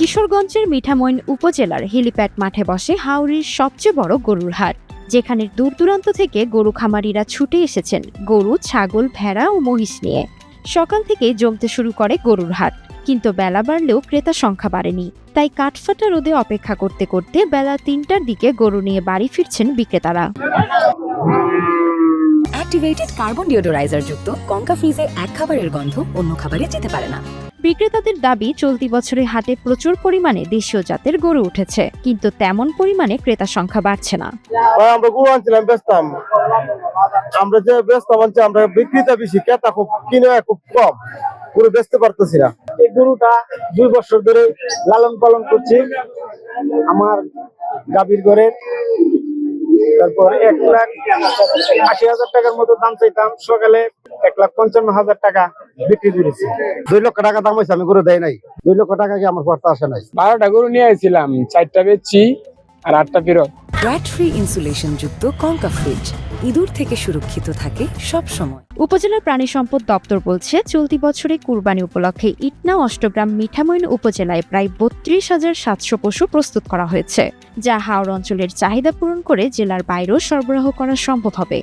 কিশোরগঞ্জের মিঠামইন উপজেলার হেলিপ্যাড মাঠে বসে হাওরের সবচেয়ে বড় গরুর হাট, যেখানে দূর দূরান্ত থেকে গরু খামারিরা ছুটে এসেছেন গরু, ছাগল, ভেড়া ও মহিষ নিয়ে। সকাল থেকে জমতে শুরু করে গরুর হাট, কিন্তু বেলা বাড়লেও ক্রেতা সংখ্যা বাড়েনি। তাই কাঠফাটা রোদে অপেক্ষা করতে করতে বেলা ৩টার দিকে গরু নিয়ে বাড়ি ফিরছেন বিক্রেতারা। অ্যাক্টিভেটেড কার্বন ডিওডোরাইজার যুক্ত কঙ্কা ফ্রিজে এক খাবারের গন্ধ অন্য খাবারে যেতে পারে না। বিক্রেতাদের দাবি, চলতি বছরে হাটে প্রচুর পরিমাণে দেশীয় জাতের গরু উঠেছে, কিন্তু তেমন পরিমাণে ক্রেতা সংখ্যা বাড়ছে না। আমরা গরু আনছিলাম, বেচতাম। আমরা যে বেচতাম আনছি, আমরা বিক্রেতা বেশি, ক্রেতা খুব, কিনে খুব কম, গরু বেচতে পারতেছি না। এই গরুটা 2 বছর ধরে লালন পালন করছি আমার গাভীর ঘরে। তারপর 1,80,000 টাকার মতো দাম চাইতাম, সকালে 1,55,000 টাকা বিক্রি করেছি। 2 লক্ষ টাকা দাম হয়েছে, আমি গরু দেয় নাই। 2 লক্ষ টাকা কি আমার পড়তে আসে নাই। 12টা গরু নিয়ে আসছিলাম, 4টা বেচছি আর 8টা ফেরত। ব্র্যাড ফ্রি ইনসুলেশন যুক্ত কঙ্কা ফ্রিজ ইঁদুর থেকে সুরক্ষিত থাকে সব সময়। উপজেলার প্রাণী সম্পদ দপ্তর বলছে, চলতি বছরে কুরবানি উপলক্ষে ইটনা অষ্টগ্রাম মিঠামইন উপজেলায় প্রায় 32,700 পশু প্রস্তুত করা হয়েছে, যা হাওর অঞ্চলের চাহিদা পূরণ করে জেলার বাইরেও সরবরাহ করা সম্ভব হবে।